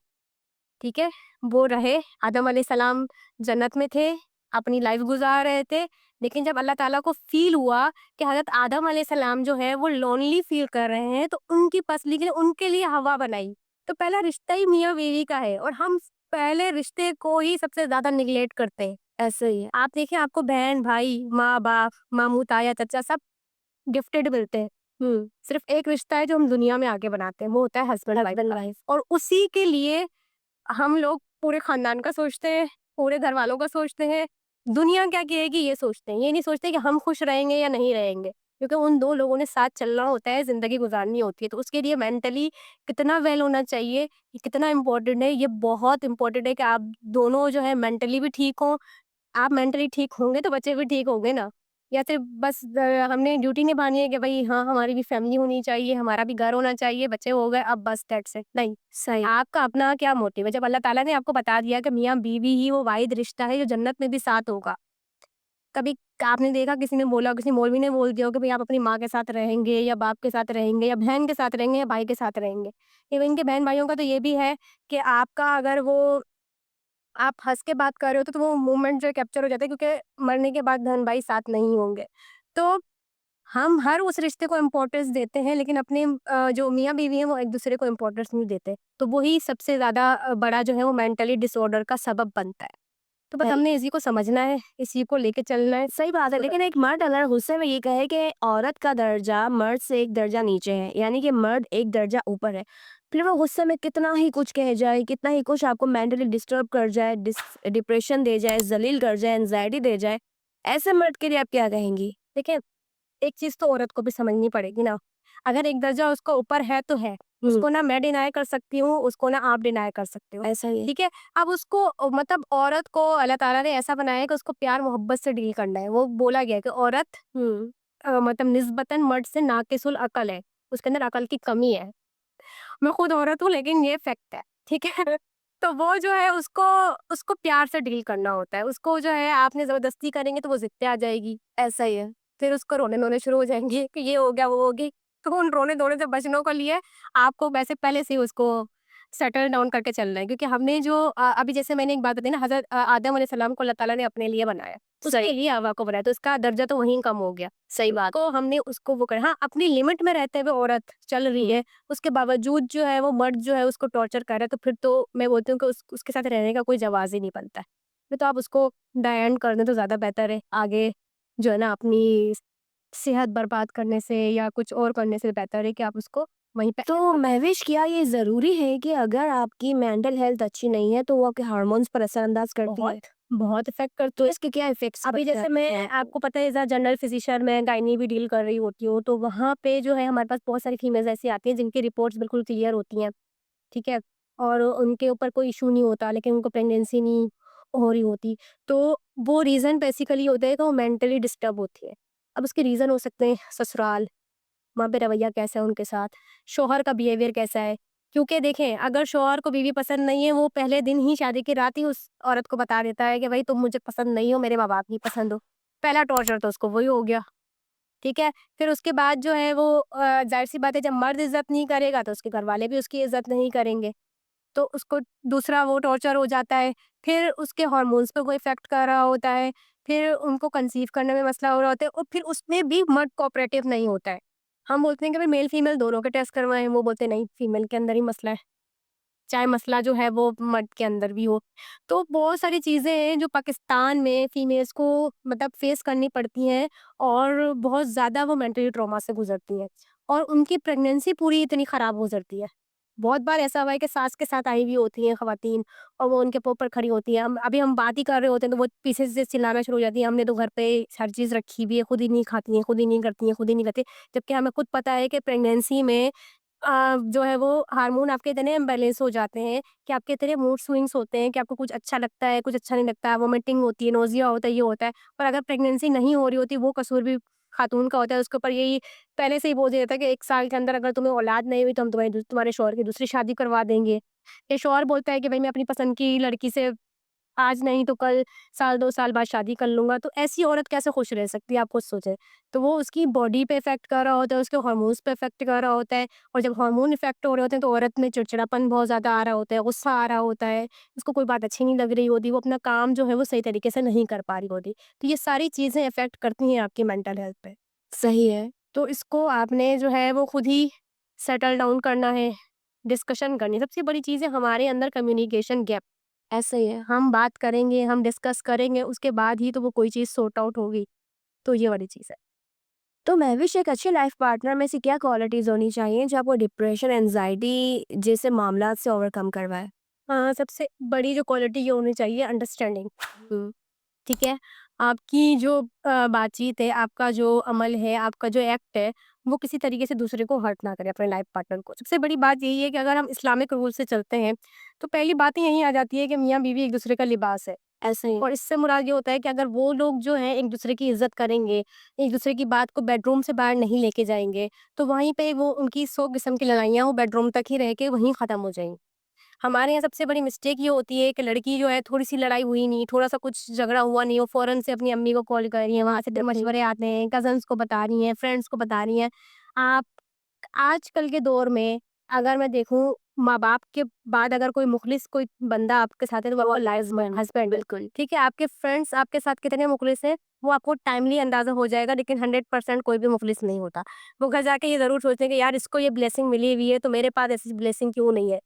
ठीक है? वो रहे, आदम अलैहिस्सलाम जन्नत में थे, अपनी लाइफ़ गुज़ार रहे थे, लेकिन जब अल्लाह ताला को फ़ील हुआ कि हज़रत आदम अलैहिस्सलाम जो है वो लोनली फ़ील कर रहे हैं, तो उनकी पसली के लिए उनके लिए हवा बनाई। तो पहला रिश्ता ही मियाँ-बीवी का है और हम पहले रिश्ते को ही सबसे ज़्यादा नेगलेक्ट करते हैं। ऐसा ही है। आप देखिए आपको बहन-भाई, माँ-बाप, मामू, ताया, चाचा सब गिफ्टेड मिलते हैं। हुँ, सिर्फ़ एक रिश्ता है जो हम दुनिया में आगे बनाते हैं, वो होता है हस्बैंड वाइफ हस्बैंड का वाइफ। और उसी के लिए हम लोग पूरे खानदान का सोचते हैं, पूरे घरवालों का सोचते हैं, दुनिया क्या कहेगी ये सोचते हैं। ये नहीं सोचते कि हम खुश रहेंगे या नहीं रहेंगे, क्योंकि उन 2 लोगों ने साथ चलना होता है, ज़िंदगी गुज़ारनी होती है। तो उसके लिए मेंटली कितना वेल होना चाहिए, ये कितना इम्पोर्टेंट है, ये बहुत इम्पोर्टेंट है कि आप दोनों जो है मेंटली भी ठीक हों। आप मेंटली ठीक होंगे तो बच्चे भी ठीक होंगे ना। या सिर्फ़ बस हमने ड्यूटी निभानी है कि भई हाँ, हमारी भी फैमिली होनी चाहिए, हमारा भी घर होना चाहिए, बच्चे हो गए अब बस दैट्स इट नहीं। सही। आपका अपना क्या मोटिव है? जब अल्लाह ताला ने आपको बता दिया कि मियाँ-बीवी ही वो वाहिद रिश्ता है जो जन्नत में भी साथ होगा। कभी आपने देखा किसी ने बोला, किसी मौलवी ने बोल दिया हो कि भई आप अपनी माँ के साथ रहेंगे या बाप के साथ रहेंगे या बहन के साथ रहेंगे या भाई के साथ रहेंगे। इवन के बहन-भाइयों का तो ये भी है कि आपका अगर वो आप हँस के बात कर रहे हो तो वो मोमेंट जो है कैप्चर हो जाता है, क्योंकि मरने के बाद बहन-भाई साथ नहीं होंगे। तो हम हर उस रिश्ते को इम्पोर्टेंस देते हैं, लेकिन अपने जो मियाँ-बीवी हैं वो एक-दूसरे को इम्पोर्टेंस नहीं देते। तो वही सबसे ज़्यादा बड़ा जो है वो मेंटली डिसऑर्डर का सबब बनता है। तो बस सही। हमने इसी को समझना है, इसी को लेके चलना है। सही बात है, तो लेकिन एक मर्द अगर गुस्से में ये कहे कि औरत का दर्जा मर्द से एक दर्जा नीचे है, यानी कि मर्द एक दर्जा ऊपर है, फिर वो गुस्से में कितना ही कुछ कह जाए, कितना ही कुछ आपको मेंटली डिस्टर्ब कर जाए, डिप्रेशन दे जाए, ज़लील कर जाए, एंग्ज़ायटी दे जाए, ऐसे मर्द के लिए आप क्या कहेंगी? देखिए, एक चीज़ तो औरत को भी समझनी पड़ेगी ना, अगर एक दर्जा उसको ऊपर है तो है, हुँ, उसको ना मैं डिनाई कर सकती हूँ, उसको ना आप डिनाई कर सकते हो, ऐसा ही है। ठीक है? अब उसको मतलब औरत को अल्लाह ताला ने ऐसा बनाया है कि उसको प्यार-मोहब्बत से डील करना है। वो बोला गया है कि औरत हुँ, मतलब निस्बतन मर्द से नाक़िसुल अक़ल है, उसके अंदर अक़ल की कमी है। मैं खुद औरत हूँ लेकिन ये फैक्ट है, ठीक है? तो वो जो है उसको उसको प्यार से डील करना होता है। उसको जो है आपने ज़बरदस्ती करेंगे तो वो ज़िद पे आ जाएगी। ऐसा ही है। फिर उसको रोने-धोने शुरू हो जाएँगे कि ये हो गया, वो हो गई। तो उन रोने-धोने से बचने के लिए आपको वैसे पहले से ही उसको सेटल डाउन करके चलना है। क्योंकि हमने जो अभी जैसे मैंने एक बात बताई ना हज़रत आदम अलैहिस्सलाम को अल्लाह ताला ने अपने लिए बनाया। सही उसके लिए हव्वा को बनाया तो उसका दर्जा तो वहीं कम हो गया। सही बात। तो हमने उसको वो करा हाँ, अपनी लिमिट में रहते हुए औरत चल रही है, उसके बावजूद जो है वो मर्द जो है उसको टॉर्चर कर रहा है तो फिर तो मैं बोलती हूँ कि उसके साथ रहने का कोई जवाज़ ही नहीं बनता है। फिर तो आप उसको द एंड कर दें तो ज़्यादा बेहतर है। आगे जो है ना अपनी सेहत बर्बाद करने से या कुछ और करने से बेहतर है कि आप उसको वहीं पे तो महविश क्या ये ज़रूरी है कि अगर आपकी मेंटल हेल्थ अच्छी नहीं है, तो वो आपके हार्मोन्स पर असरअंदाज़ करती बहुत, है? बहुत इफ़ेक्ट करती तो है। इसके क्या इफ़ेक्ट्स अभी पड़ते जैसे मैं हैं? आपको पता है एज़ अ जनरल फिज़िशियन मैं गायनी भी डील कर रही होती हूँ, तो वहाँ पे जो है हमारे पास बहुत सारी फीमेल्स ऐसी आती हैं जिनकी रिपोर्ट्स बिल्कुल क्लियर होती हैं, ठीक है? और उनके ऊपर कोई इश्यू नहीं होता लेकिन उनको प्रेगनेंसी नहीं हो रही होती। तो वो रीज़न बेसिकली होता है कि वो मेंटली डिस्टर्ब होती है। अब उसके रीज़न हो सकते हैं ससुराल, वहाँ पे रवैया कैसा है उनके साथ, शौहर का बिहेवियर कैसा है। क्योंकि देखें अगर शौहर को बीवी पसंद नहीं है, वो पहले दिन ही शादी की रात ही उस औरत को बता देता है कि भई तुम मुझे पसंद नहीं हो, मेरे माँ-बाप नहीं पसंद हो। पहला टॉर्चर तो उसको वही हो गया, ठीक है? फिर उसके बाद जो है वो ज़ाहिर-सी बात है जब मर्द इज़्ज़त नहीं करेगा तो उसके घरवाले भी उसकी इज़्ज़त नहीं करेंगे। तो उसको दूसरा वो टॉर्चर हो जाता है। फिर उसके हार्मोन्स पे वो इफ़ेक्ट कर रहा होता है। फिर उनको कंसीव करने में मसला हो रहा होता है और फिर उसमें भी मर्द कोऑपरेटिव नहीं होता है। हम बोलते हैं कि भाई मेल फीमेल दोनों के टेस्ट करवाएँ, वो बोलते हैं नहीं फीमेल के अंदर ही मसला है। चाहे मसला जो है वो मर्द के अंदर भी हो। तो बहुत सारी चीज़ें हैं जो पाकिस्तान में फीमेल्स को मतलब फेस करनी पड़ती हैं और बहुत ज़्यादा वो मेंटली ट्रॉमा से गुज़रती हैं और उनकी प्रेगनेंसी पूरी इतनी ख़राब हो जाती है। बहुत बार ऐसा हुआ है कि सास के साथ आई हुई होती हैं ख़वातीन और वो उनके ऊपर खड़ी होती हैं। हम अभी हम बात ही कर रहे होते हैं तो वो पीछे से चिल्लाना शुरू हो जाती है, हमने तो घर पे हर चीज़ रखी हुई है, खुद ही नहीं खाती हैं, खुद ही नहीं करती हैं, खुद ही नहीं करती। जबकि हमें खुद पता है कि प्रेगनेंसी में जो है वो हार्मोन आपके इतने इम्बैलेंस हो जाते हैं कि आपके इतने मूड स्विंग्स होते हैं कि आपको कुछ अच्छा लगता है, कुछ अच्छा नहीं लगता, वोमिटिंग होती है, नोज़िया होता है, ये होता है। और अगर प्रेगनेंसी नहीं हो रही होती, वो कसूर भी खातून का होता है, उसके ऊपर यही पहले से ही बोल दिया जाता है कि 1 साल के अंदर अगर तुम्हें औलाद नहीं हुई, तो हम तुम्हारे शौहर की दूसरी शादी करवा देंगे। या शौहर बोलता है कि भई मैं अपनी पसंद की लड़की से आज नहीं तो कल, साल 2 साल बाद शादी कर लूँगा, तो ऐसी औरत कैसे खुश रह सकती है, आप खुद सोचें। तो वो उसकी बॉडी पे इफ़ेक्ट कर रहा होता है, उसके हार्मोन्स पे इफ़ेक्ट कर रहा होता है और जब हार्मोन इफ़ेक्ट हो रहे होते हैं, तो औरत में चिड़चिड़ापन बहुत ज़्यादा आ रहा होता है, गुस्सा आ रहा होता है, उसको कोई बात अच्छी नहीं लग रही होती, वो अपना काम जो है वो सही तरीके से नहीं कर पा रही होती। तो ये सारी चीज़ें इफ़ेक्ट करती हैं आपकी मेंटल हेल्थ पे। सही है। तो इसको आपने जो है वो खुद ही सेटल डाउन करना है, डिस्कशन करनी है। सबसे बड़ी चीज़ है हमारे अंदर कम्युनिकेशन गैप। ऐसा ही है। हम बात करेंगे, हम डिस्कस करेंगे, उसके बाद ही तो वो कोई चीज़ सॉर्ट आउट होगी। तो ये वाली चीज़ है। तो महविश एक अच्छे लाइफ पार्टनर में से क्या क्वालिटीज़ होनी चाहिए जो आपको डिप्रेशन, एंग्ज़ायटी जैसे मामलात से ओवरकम करवाए? हाँ, सबसे बड़ी जो क्वालिटी ये होनी चाहिए अंडरस्टैंडिंग। हुँ, ठीक है? आपकी जो बातचीत है, आपका जो अमल है, आपका जो एक्ट है, वो किसी तरीके से दूसरे को हर्ट ना करे अपने लाइफ पार्टनर को। सबसे बड़ी बात यही है कि अगर हम इस्लामिक रूल से चलते हैं, तो पहली बात ही यही आ जाती है कि मियाँ-बीवी एक-दूसरे का लिबास है। ऐसा ही। और इससे मुराद ये होता है कि अगर वो लोग जो हैं एक-दूसरे की इज़्ज़त करेंगे, एक-दूसरे की बात को बेडरूम से बाहर नहीं लेके जाएँगे, तो वहीं पे वो उनकी 100 किस्म की लड़ाइयाँ वो बेडरूम तक ही रह के वहीं ख़त्म हो जाएँगी। हमारे यहाँ सबसे बड़ी मिस्टेक ये होती है कि लड़की जो है थोड़ी-सी लड़ाई हुई नहीं, थोड़ा-सा कुछ झगड़ा हुआ नहीं, वो फ़ौरन से अपनी अम्मी को कॉल कर रही हैं, वहाँ से फिर मशवरे आते हैं, कज़िन्स को बता रही हैं, फ्रेंड्स को बता रही हैं। आप आजकल के दौर में अगर मैं देखूँ माँ-बाप के बाद अगर कोई मुख़लिस कोई बंदा आपके साथ है तो वो आपका हस्बैंड, हस्बैंड है, बिल्कुल। ठीक है? आपके फ्रेंड्स आपके साथ कितने मुख़लिस हैं, वो आपको टाइमली अंदाज़ा हो जाएगा लेकिन 100% कोई भी मुख़लिस नहीं होता। वो घर जाके ये ज़रूर सोचते हैं कि यार इसको ये ब्लेसिंग मिली हुई है तो मेरे पास ऐसी ब्लेसिंग क्यों नहीं है?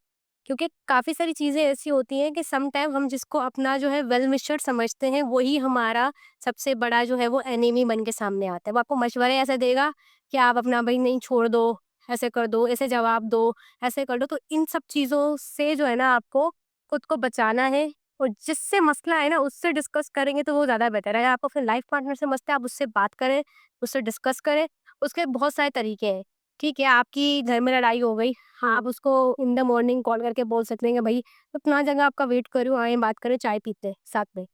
क्योंकि काफ़ी सारी चीज़ें ऐसी होती हैं कि सम टाइम हम जिसको अपना जो है वेल विशर समझते हैं, वही हमारा सबसे बड़ा जो है वो एनिमी बन के सामने आता है। वो आपको मशवरे ऐसे देगा कि आप अपना भई नहीं छोड़ दो, ऐसे कर दो, ऐसे जवाब दो, ऐसे कर दो। तो इन सब चीज़ों से जो है ना आपको खुद को बचाना है और जिससे मसला है ना उससे डिस्कस करेंगे तो वो ज़्यादा बेटर है। अगर आपको अपने लाइफ पार्टनर से मसला है, आप उससे बात करें, उससे डिस्कस करें। उसके बहुत सारे तरीके हैं, ठीक है? आपकी घर में लड़ाई हो गई, हाँ, आप उसको इन द मॉर्निंग कॉल करके बोल सकते हैं कि भई मैं फलाँ जगह आपका वेट कर रही हूँ, आएँ बात करें, चाय पीते हैं साथ में।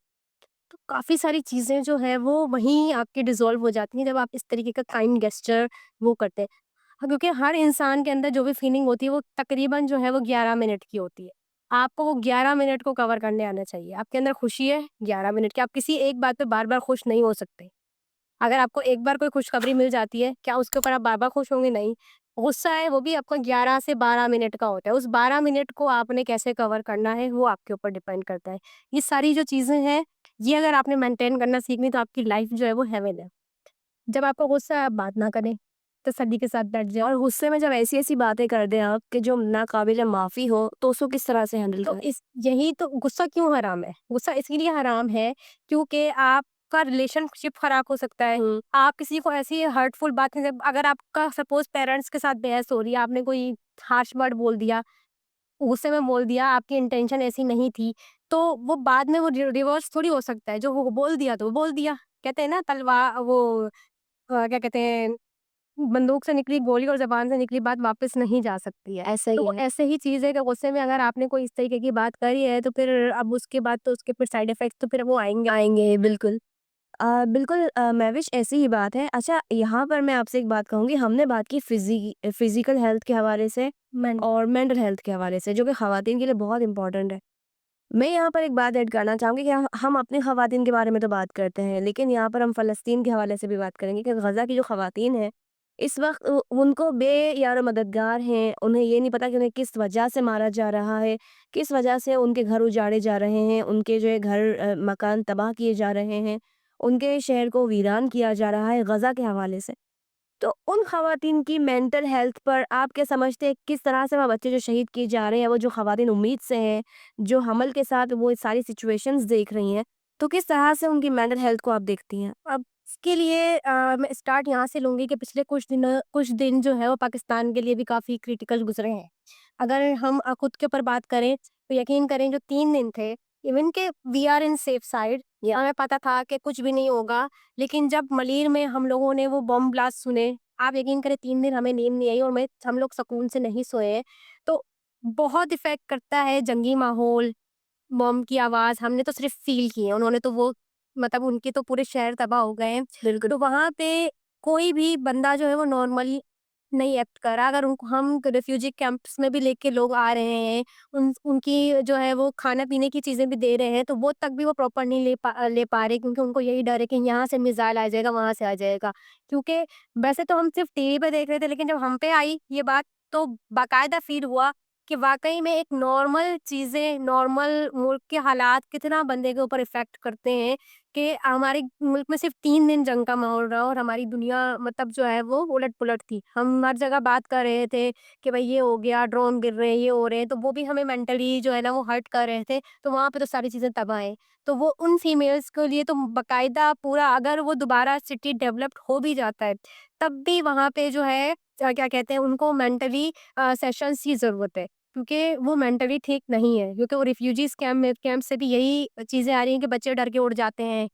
तो काफ़ी सारी चीज़ें जो हैं वो वहीं आपकी डिसॉल्व हो जाती हैं जब आप इस तरीके का काइंड गेस्चर वो करते हैं। हाँ, क्योंकि हर इंसान के अंदर जो भी फीलिंग होती है वो तकरीबन जो है वो 11 मिनट की होती है। आपको वो 11 मिनट को कवर करने आना चाहिए। आपके अंदर खुशी है 11 मिनट की, आप किसी एक बात पे बार-बार खुश नहीं हो सकते। अगर आपको एक बार कोई खुशखबरी मिल जाती है, क्या उसके ऊपर आप बार-बार खुश होंगे? नहीं। गुस्सा है वो भी आपका 11 से 12 मिनट का होता है। उस 12 मिनट को आपने कैसे कवर करना है वो आपके ऊपर डिपेंड करता है। ये सारी जो चीज़ें हैं, ये अगर आपने मेंटेन करना सीख ली तो आपकी लाइफ़ जो है वो हेवन है। जब आपको गुस्सा है आप बात ना करें, तसल्ली के साथ बैठ जाएँ। और गुस्से में जब ऐसी-ऐसी बातें कर दें आप कि जो नाक़ाबिल माफ़ी हो, तो उसको किस तरह से हैंडल तो करें? इस यही तो गुस्सा क्यों हराम है? गुस्सा इसीलिए हराम है क्योंकि आपका रिलेशनशिप खराब हो सकता है। हुँ, आप किसी को ऐसी हर्टफुल बातें जब अगर आपका सपोज़ पेरेंट्स के साथ बहस हो रही है, आपने कोई हार्श वर्ड बोल दिया, गुस्से में बोल दिया, आपकी इंटेंशन ऐसी नहीं थी, तो वो बाद में वो रिवर्स थोड़ी हो सकता है। जो वो बोल दिया तो वो बोल दिया। कहते हैं ना क्या कहते हैं बंदूक से निकली गोली और ज़बान से निकली बात वापस नहीं जा सकती है। ऐसा ही तो है। ऐसे ही चीज़ है कि गुस्से में अगर आपने कोई इस तरीके की बात करी है तो फिर अब उसके बाद तो उसके फिर साइड इफ़ेक्ट्स तो फिर वो आएँगे। आएँगे, बिल्कुल। बिल्कुल महविश ऐसी ही बात है। अच्छा, यहाँ पर मैं आपसे एक बात कहूँगी, हमने बात की फ़िज़िकल हेल्थ के हवाले से मैंने और मेंटल हेल्थ के हवाले से, जो कि ख़वातीन के लिए बहुत इम्पोर्टेंट है। मैं यहाँ पर एक बात ऐड करना चाहूँगी कि हम अपनी ख़वातीन के बारे में तो बात करते हैं, लेकिन यहाँ पर हम फ़लस्तीन के हवाले से भी बात करेंगे कि गज़ा की जो ख़वातीन हैं, इस वक़्त उनको बेयार मददगार हैं। उन्हें ये नहीं पता कि उन्हें किस वजह से मारा जा रहा है, किस वजह से उनके घर उजाड़े जा रहे हैं, उनके जो है घर मकान तबाह किए जा रहे हैं, उनके शहर को वीरान किया जा रहा है गज़ा के हवाले से। तो उन ख़वातीन की मेंटल हेल्थ पर आप क्या समझते हैं, किस तरह से वहाँ बच्चे जो शहीद किए जा रहे हैं, वो जो ख़वातीन उम्मीद से हैं, जो हमल के साथ वो सारी सिचुएशंस देख रही हैं, तो किस तरह से उनकी मेंटल हेल्थ को आप देखती हैं? अब इसके लिए मैं स्टार्ट यहाँ से लूँगी कि पिछले कुछ दिन जो है वो पाकिस्तान के लिए भी काफ़ी क्रिटिकल गुज़रे हैं। अगर हम खुद के ऊपर बात करें तो यकीन करें जो 3 दिन थे, इवन के we are in safe side हमें पता था कि कुछ भी नहीं होगा, लेकिन जब मलीर में हम लोगों ने वो बम ब्लास्ट सुने, आप यकीन करें 3 दिन हमें नींद नहीं आई और हम लोग सुकून से नहीं सोए हैं। तो बहुत इफ़ेक्ट करता है जंगी माहौल, बम की आवाज़ हमने तो सिर्फ़ फ़ील की है, उन्होंने तो वो मतलब उनके तो पूरे शहर तबाह हो गए हैं। बिल्कुल। तो वहाँ पे कोई भी बंदा जो है वो नॉर्मली नहीं एक्ट कर रहा। अगर उनको हम रिफ्यूजी कैंप्स में भी लेके लोग आ रहे हैं, उनकी जो है वो खाना-पीने की चीज़ें भी दे रहे हैं, तो वो तक भी वो प्रॉपर नहीं ले पा रहे क्योंकि उनको यही डर है कि यहाँ से मिसाइल आ जाएगा, वहाँ से आ जाएगा। क्योंकि वैसे तो हम सिर्फ़ टीवी पे देख रहे थे, लेकिन जब हम पे आई ये बात, तो बाकायदा फ़ील हुआ कि वाक़ई में एक नॉर्मल चीज़ें, नॉर्मल मुल्क के हालात कितना बंदे के ऊपर इफ़ेक्ट करते हैं कि हमारे मुल्क में सिर्फ़ 3 दिन जंग का माहौल रहा और हमारी दुनिया मतलब जो है वो उलट-पुलट थी। हम हर जगह बात कर रहे थे कि भई ये हो गया, ड्रोन गिर रहे हैं, ये हो रहे हैं, तो वो भी हमें मेंटली जो है ना वो हर्ट कर रहे थे। तो वहाँ पे तो सारी चीज़ें तबाह हैं। तो वो उन फीमेल्स के लिए तो बाकायदा पूरा अगर वो दोबारा सिटी डेवलप्ड हो भी जाता है, तब भी वहाँ पे जो है क्या कहते हैं उनको मेंटली सेशंस की ज़रूरत है। क्योंकि वो मेंटली ठीक नहीं है, क्योंकि वो रिफ्यूजीज़ कैंप से भी यही चीज़ें आ रही हैं कि बच्चे डर के उड़ जाते हैं।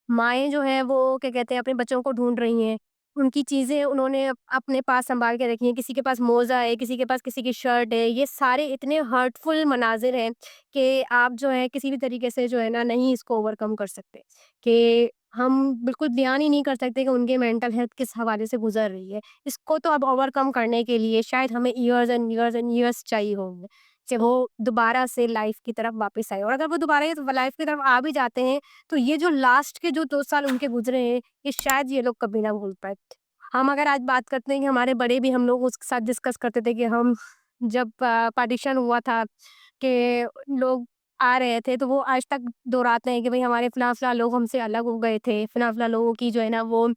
माएँ जो हैं वो क्या कहते हैं अपने बच्चों को ढूँढ रही हैं। उनकी चीज़ें उन्होंने अपने पास सँभाल के रखी हैं, किसी के पास मोज़ा है, किसी के पास किसी की शर्ट है। ये सारे इतने हर्टफुल मनाज़िर हैं कि आप जो है किसी भी तरीके से जो है ना नहीं इसको ओवरकम कर सकते। कि हम बिल्कुल बयान ही नहीं कर सकते कि उनकी मेंटल हेल्थ किस हवाले से गुज़र रही है। इसको तो अब ओवरकम करने के लिए शायद हमें years and years and years चाहिए होंगे, कि वो दोबारा से लाइफ़ की तरफ वापस आए। और अगर वो दोबारा ये लाइफ़ की तरफ आ भी जाते हैं, तो ये जो लास्ट के जो 2 साल उनके गुज़रे हैं, ये शायद ये लोग कभी ना भूल पाएँ। हम अगर आज बात करते हैं कि हमारे बड़े भी हम लोग उसके साथ डिस्कस करते थे कि हम जब पार्टीशन हुआ था कि लोग आ रहे थे, तो वो आज तक दोहराते हैं कि भई हमारे फलाँ-फलाँ लोग हमसे अलग हो गए थे, फलाँ-फलाँ लोगों की जो है ना वो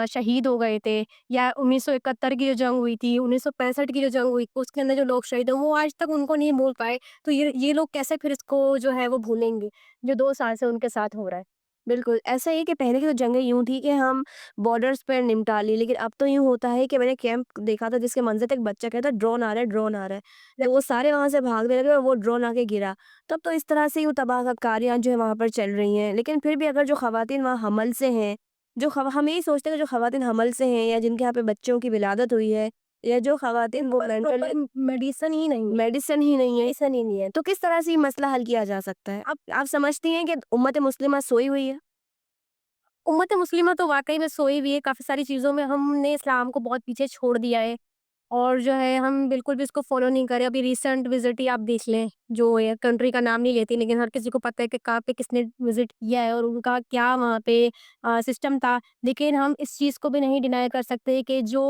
शहीद हो गए थे, या 1971 की जो जंग हुई थी, 1965 की जो जंग हुई, उसके अंदर जो लोग शहीद हुए, वो आज तक उनको नहीं भूल पाए। तो ये लोग कैसे फिर इसको जो है वो भूलेंगे, जो 2 साल से उनके साथ हो रहा है। बिल्कुल, ऐसा ही है कि पहले की तो जंगें यूँ थी कि हम बॉर्डर्स पर निपटा ली, लेकिन अब तो यूँ होता है कि मैंने कैंप देखा था जिसके मंज़र तक बच्चा कहता है ड्रोन आ रहा है, ड्रोन आ रहा है। तो वो सारे वहाँ से भागने लगे और वो ड्रोन आके गिरा। तब तो इस तरह से यूँ तबाहकारियाँ जो है वहाँ पर चल रही हैं। लेकिन फिर भी अगर जो ख़वातीन वहाँ हमल से हैं, जो खव हम यही सोचते हैं कि जो ख़वातीन हमल से हैं या जिनके यहाँ पे बच्चों की विलादत हुई है या जो ख़वातीन वो मेंटल मेडिसिन ही नहीं है। मेडिसिन ही नहीं है, ऐसा नहीं है, तो किस तरह से ये मसला हल किया जा सकता है? आप समझती हैं कि उम्मत मुस्लिमा सोई हुई है? उम्मत मुस्लिमा तो वाक़ई में सोई हुई है, काफ़ी सारी चीज़ों में हमने इस्लाम को बहुत पीछे छोड़ दिया है और जो है हम बिल्कुल भी इसको फ़ॉलो नहीं कर रहे। अभी रिसेंट विज़िट ही आप देख लें, जो ये कंट्री का नाम नहीं लेती लेकिन हर किसी को पता है कि कहाँ पे किसने विज़िट किया है और उनका क्या वहाँ पे सिस्टम था। लेकिन हम इस चीज़ को भी नहीं डिनाई कर सकते कि जो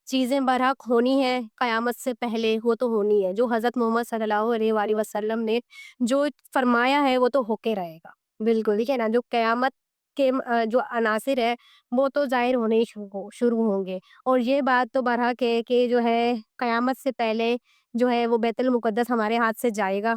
चीज़ें बरहक होनी हैं क़यामत से पहले, वो तो होनी है। जो हज़रत मोहम्मद सल्लल्लाहु अलैहि वसल्लम ने जो फ़रमाया है, वो तो होके रहेगा। बिल्कुल। ठीक है ना? जो क़यामत के जो अनासिर है, वो तो ज़ाहिर होने ही शुरू होंगे और ये बात तो बरहक है कि जो है क़यामत से पहले जो है वो बैतुल मुक़द्दस हमारे हाथ से जाएगा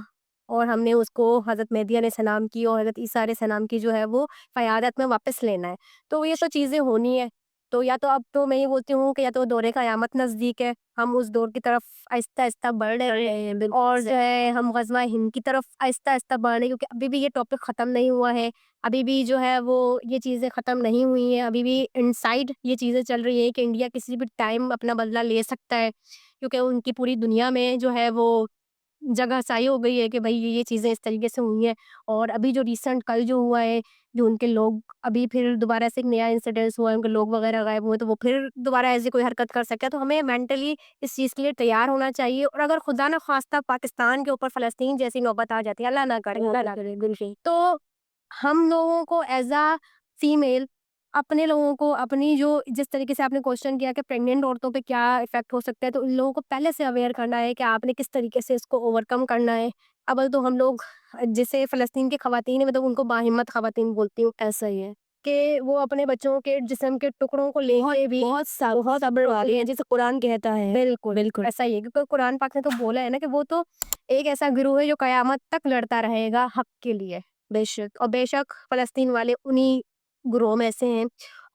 और हमने उसको हज़रत मेहदी अलैहिस्सलाम की और हज़रत ईसा अलैहिस्सलाम की जो है वो क़यादत में वापस लेना है। तो ये तो चीज़ें होनी है। तो या तो अब तो मैं ये बोलती हूँ कि या तो दौरे क़यामत नज़दीक है, हम उस दौर की तरफ आहिस्ता-आहिस्ता बढ़ रहे हैं और जो है हम ग़ज़वा हिंद की तरफ आहिस्ता-आहिस्ता बढ़ रहे हैं क्योंकि अभी भी ये टॉपिक ख़त्म नहीं हुआ है। अभी भी जो है वो ये चीज़ें ख़त्म नहीं हुई हैं, अभी भी इनसाइड ये चीज़ें चल रही हैं कि इंडिया किसी भी टाइम अपना बदला ले सकता है, क्योंकि उनकी पूरी दुनिया में जो है वो जगहसाई हो गई है कि भई ये चीज़ें इस तरीके से हुई हैं और अभी जो रिसेंट कल जो हुआ है, जो उनके लोग अभी फिर दोबारा से एक नया इंसिडेंस हुआ है, उनके लोग वगैरह गायब हुए, तो वो फिर दोबारा ऐसी कोई हरकत कर सकता है, तो हमें मेंटली इस चीज़ के लिए तैयार होना चाहिए और अगर खुदा ना ख़ास्ता पाकिस्तान के ऊपर फ़लस्तीन जैसी नौबत आ जाती है, अल्लाह ना करे, अल्लाह ना करे, बिल्कुल। तो हम लोगों को एज़ अ फीमेल अपने लोगों को अपनी जो जिस तरीके से आपने क्वेश्चन किया कि प्रेग्नेंट औरतों पे क्या इफ़ेक्ट हो सकता है, तो उन लोगों को पहले से अवेयर करना है कि आपने किस तरीके से इसको ओवरकम करना है। अव्वल तो हम लोग जिसे फ़लस्तीन की ख़वातीन है, मतलब उनको बाहिम्मत ख़वातीन बोलती हूँ ऐसा ही है। कि वो अपने बच्चों के जिस्म के टुकड़ों को लेके भी बहुत सब्र वाली हैं, जैसे कुरान कहता है। बिल्कुल, बिल्कुल। ऐसा ही है क्योंकि कुरान पाक ने तो बोला है ना कि वो तो एक ऐसा गिरोह है जो कयामत तक लड़ता रहेगा हक के लिए। बेशक। और बेशक फ़लस्तीन वाले उन्हीं गिरोह में से हैं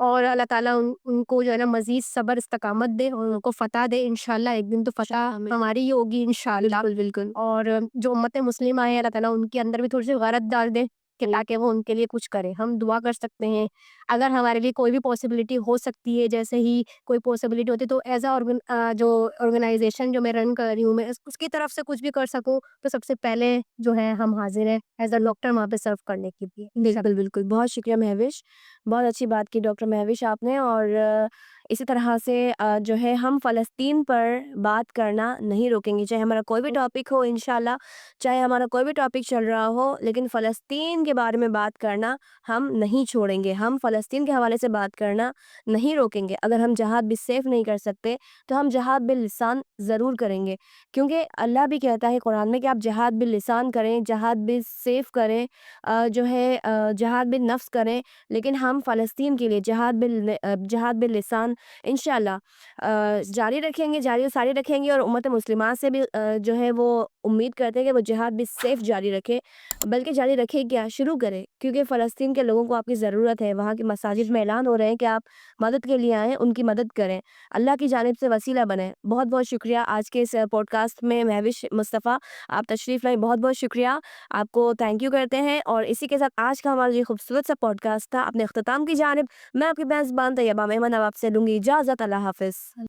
और अल्लाह ताला उनको जो है ना मज़ीद सब्र इस्तक़ामत दे और उनको फ़तह दे इंशाअल्लाह एक दिन तो फ़तह आमीन। हमारी ही होगी इंशाअल्लाह। बिल्कुल, बिल्कुल। और जो उम्मत मुस्लिमा है अल्लाह ताला उनके अंदर भी थोड़ी-सी गैरत डाल दे कि ताकि वो उनके लिए कुछ करें। हम दुआ कर सकते हैं, अगर हमारे लिए कोई भी पॉसिबिलिटी हो सकती है, जैसे ही कोई पॉसिबिलिटी होती है तो एज़ अ जो ऑर्गनाइज़ेशन जो मैं रन कर रही हूँ मैं उसकी तरफ से कुछ भी कर सकूँ, तो सबसे पहले जो है हम हाज़िर हैं एज़ अ डॉक्टर वहाँ पे सर्व करने के लिए। बिल्कुल, बिल्कुल। बहुत शुक्रिया महविश। बहुत अच्छी बात की डॉक्टर महविश आपने और इसी तरह से जो है हम फ़लस्तीन पर बात करना नहीं रोकेंगे, चाहे हमारा कोई भी टॉपिक हो इंशाअल्लाह, चाहे हमारा कोई भी टॉपिक चल रहा हो, लेकिन फ़लस्तीन के बारे में बात करना हम नहीं छोड़ेंगे। हम फ़लस्तीन के हवाले से बात करना नहीं रोकेंगे। अगर हम जहाद बिस्सैफ़ नहीं कर सकते, तो हम जहाद बिल-लिसान ज़रूर करेंगे। क्योंकि अल्लाह भी कहता है कुरान में कि आप जहाद बिल-लिसान करें, जहाद बिस्सैफ़ करें, जो है जहाद बिन नफ्स करें, लेकिन हम फ़लस्तीन के लिए जहाद बिल लिसान इंशाअल्लाह जारी रखेंगे, जारी और सारी रखेंगे और उम्मत मुस्लिमा से भी जो है वो उम्मीद करते हैं कि वो जहाद बिस्सैफ़ जारी रखे, बल्कि जारी रखे क्या, शुरू करें क्योंकि फ़लस्तीन के लोगों को आपकी ज़रूरत है। वहाँ की मसाजिद में ऐलान हो रहे हैं कि आप मदद के लिए आएँ, उनकी मदद करें, अल्लाह की जानिब से वसीला बनें। बहुत-बहुत शुक्रिया आज के इस पॉडकास्ट में महविश मुस्तफ़ा आप तशरीफ़ लाई, बहुत-बहुत शुक्रिया। आपको थैंक यू करते हैं और इसी के साथ आज का हमारा ये खूबसूरत सा पॉडकास्ट था अपने अख्ताम की जानिब मैं आपकी मेज़बान तैयबा मेमन अब आपसे लूँगी इजाज़त। अल्लाह हाफ़िज़।